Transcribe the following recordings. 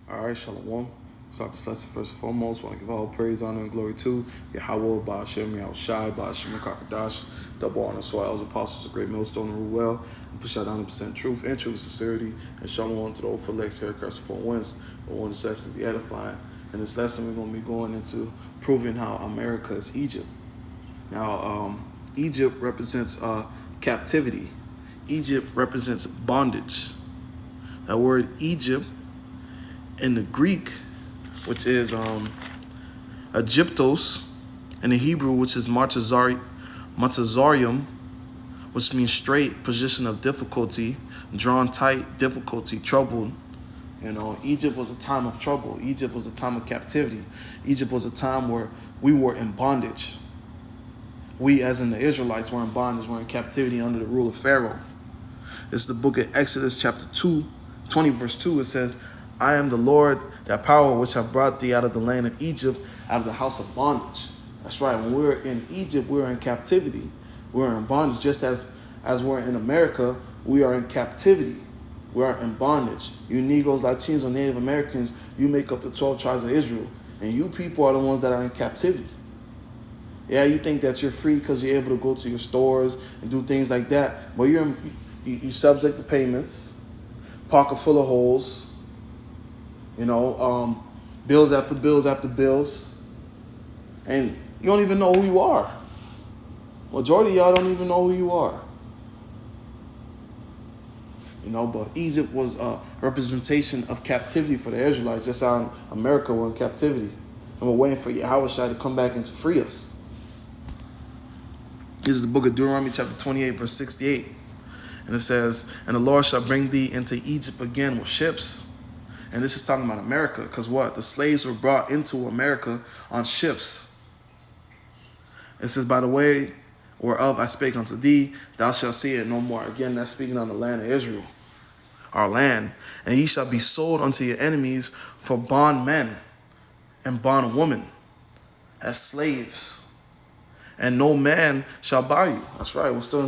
All right, Shalom. Start this lesson first and foremost. Want to give all praise, honor, and glory to Yahweh, Ba'ashem, Yahushai, Ba'ashem, Kakadash, double honor, swallows, apostles, a great millstone, and rule well, and push out 100% truth and true sincerity, and shalom to the old for legs, hair, crest, for whence, but one this lesson be edifying. In this lesson, we're going to be going into proving how America is Egypt. Now, Egypt represents captivity. Egypt represents bondage. That word Egypt in the Greek, which is Egyptos, in the Hebrew, which is Matazarium, which means straight, position of difficulty, drawn tight, difficulty, troubled. You know, Egypt was a time of trouble. Egypt was a time of captivity. Egypt was a time where we were in bondage. We, as in the Israelites, were in bondage, were in captivity under the rule of Pharaoh. This is the book of Exodus, chapter 20, verse 2. It says, I am the Lord, that power which have brought thee out of the land of Egypt, out of the house of bondage. That's right. When we're in Egypt, we're in captivity. We're in bondage. Just as we're in America, we are in captivity. We are in bondage. You Negroes, Latinos, or Native Americans, you make up the 12 tribes of Israel. And you people are the ones that are in captivity. Yeah, you think that you're free because you're able to go to your stores and do things like that. But you're subject to payments, pocket full of holes, bills after bills after bills. And you don't even know who you are. Majority of y'all don't even know who you are. But Egypt was a representation of captivity for the Israelites, just how in America we're in captivity. And we're waiting for Yahweh to come back and to free us. This is the book of Deuteronomy, chapter 28, verse 68. And it says, and the Lord shall bring thee into Egypt again with ships. And this is talking about America, because what? The slaves were brought into America on ships. It says, by the way whereof I spake unto thee, thou shalt see it no more. Again, that's speaking on the land of Israel, our land. And ye shall be sold unto your enemies for bondmen and bondwomen, as slaves. And no man shall buy you. That's right. We're still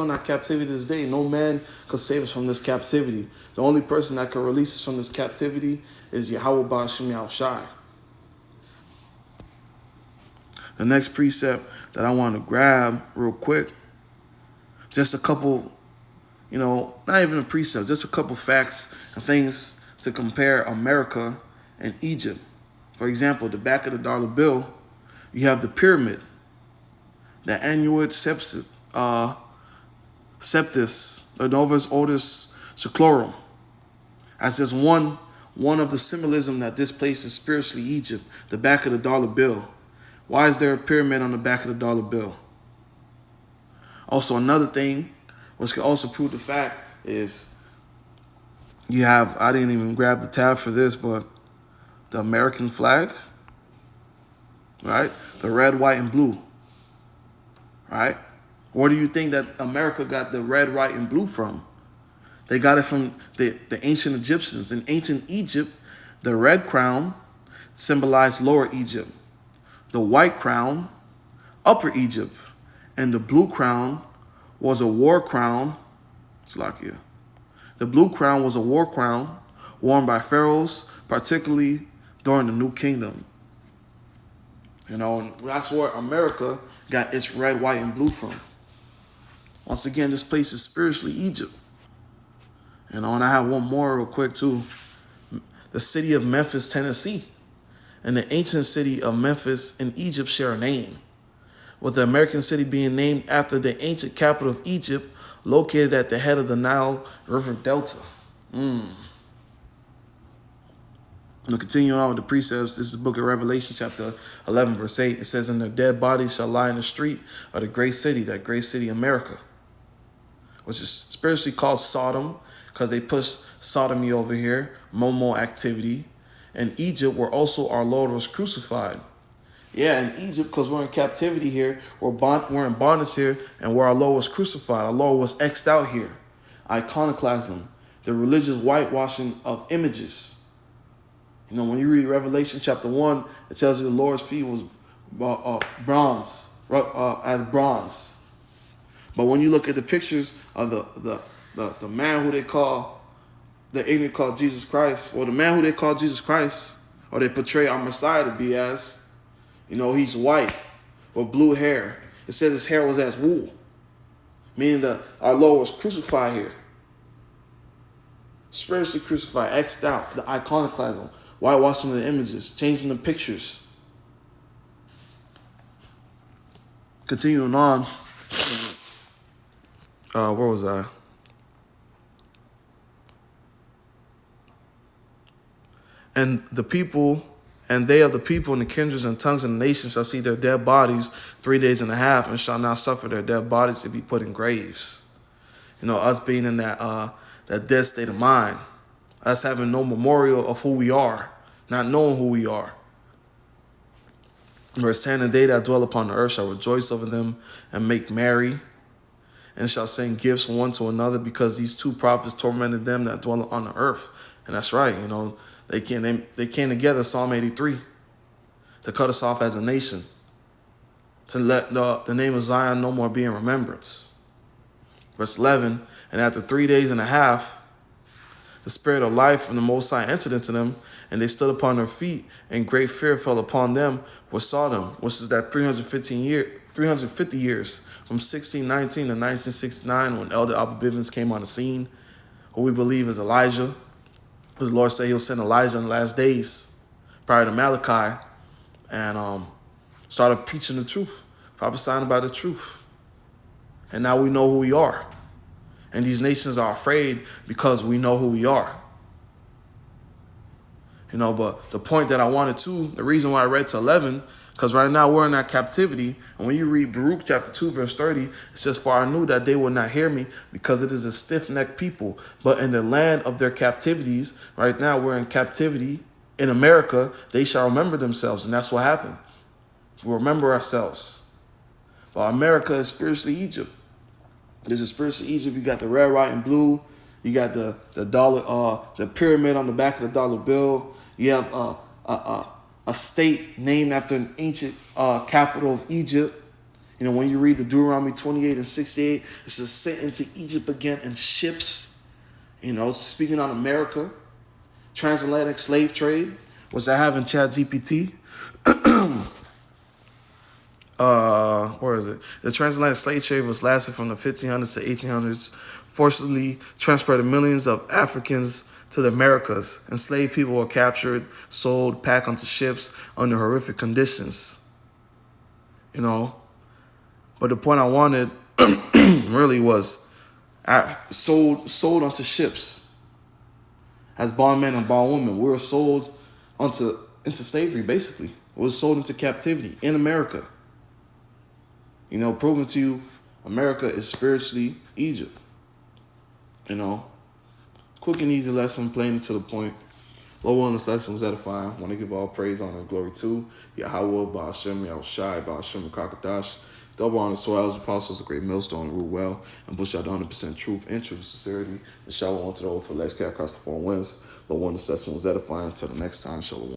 in our captivity this day. No man could save us from this captivity. The only person that could release us from this captivity is Yahweh Ba'ashem Yahushai. The next precept that I want to grab real quick, just a couple, not even a precept, just a couple facts and things to compare America and Egypt. For example, the back of the dollar bill, you have the pyramid. The Annuit Septis, the Novus Ordo Seclorum, as just one of the symbolism that this place is spiritually Egypt, the back of the dollar bill. Why is there a pyramid on the back of the dollar bill? Also, another thing, which can also prove the fact, is you have, I didn't even grab the tab for this, but the American flag, right? The red, white, and blue. Right? Where do you think that America got the red, white, and blue from? They got it from the ancient Egyptians. In ancient Egypt, the red crown symbolized Lower Egypt, the white crown, Upper Egypt, and the blue crown was a war crown. Slakia. The blue crown was a war crown worn by pharaohs, particularly during the New Kingdom. And that's where America got its red, white, and blue from. Once again, this place is spiritually Egypt. And I have one more real quick too. The city of Memphis, Tennessee, and the ancient city of Memphis in Egypt share a name, with the American city being named after the ancient capital of Egypt, located at the head of the Nile River Delta. Now, continuing on with the precepts, this is the book of Revelation, chapter 11, verse 8. It says, and their dead bodies shall lie in the street of the great city, that great city, America, which is spiritually called Sodom, because they pushed sodomy over here, momo activity. And Egypt, where also our Lord was crucified. Yeah, in Egypt, because we're in captivity here, we're in bondage here, and where our Lord was crucified, our Lord was X'd out here. Iconoclasm, the religious whitewashing of images. When you read Revelation chapter 1, it tells you the Lord's feet was bronze, as bronze. But when you look at the pictures of the man who they call the ignorant call Jesus Christ, or the man who they call Jesus Christ, or they portray our Messiah to be as, he's white with blue hair. It says his hair was as wool, meaning that our Lord was crucified here. Spiritually crucified, X'd out, the iconoclasm, whitewashing the images, changing the pictures. Continuing on, where was I? And they of the people and the kindreds and tongues and the nations shall see their dead bodies 3 days and a half, and shall not suffer their dead bodies to be put in graves. Us being in that dead state of mind, us having no memorial of who we are, not knowing who we are. Verse 10, and they that dwell upon the earth shall rejoice over them and make merry, and shall send gifts one to another, because these two prophets tormented them that dwell on the earth. And that's right, they came together, Psalm 83, to cut us off as a nation, to let the name of Zion no more be in remembrance. Verse 11, and after 3 days and a half, the spirit of life from the Most High entered into them, and they stood upon their feet, and great fear fell upon them which saw them, which is that 350 years, from 1619 to 1969, when Elder Abba Bivens came on the scene, who we believe is Elijah. The Lord said he'll send Elijah in the last days, prior to Malachi, and started preaching the truth, prophesying about the truth. And now we know who we are. And these nations are afraid because we know who we are. But the point that I wanted to, the reason why I read to 11, because right now we're in that captivity. And when you read Baruch chapter 2, verse 30, it says, for I knew that they would not hear me, because it is a stiff-necked people. But in the land of their captivities, right now we're in captivity. In America, they shall remember themselves. And that's what happened. We remember ourselves. But America is spiritually Egypt. There's a spiritual Egypt. You got the red, white, and blue. You got the dollar, the pyramid on the back of the dollar bill. You have a state named after an ancient capital of Egypt. When you read the Deuteronomy 28 and 68, it says sent into Egypt again in ships. Speaking on America, transatlantic slave trade, which I have in ChatGPT. Where is it? The transatlantic slave trade was lasted from the 1500s to 1800s, forcibly transported millions of Africans to the Americas. Enslaved people were captured, sold, packed onto ships under horrific conditions. But the point I wanted really was sold onto ships as bondmen and bondwomen. We were sold into slavery, basically. We were sold into captivity in America. Proving to you, America is spiritually Egypt. Quick and easy lesson, plain and to the point. Lord willing, this lesson was edifying. I want to give all praise, honor, and glory to Yahweh, Ba'ashem, Yahushai, Ba'ashem, Kakadash. Double honor to our apostles, a great millstone, rule well, and push out 100% truth and true sincerity. And shalom to the old for let's carry across the four winds. Lord willing, this lesson was edifying. Until the next time, shalom.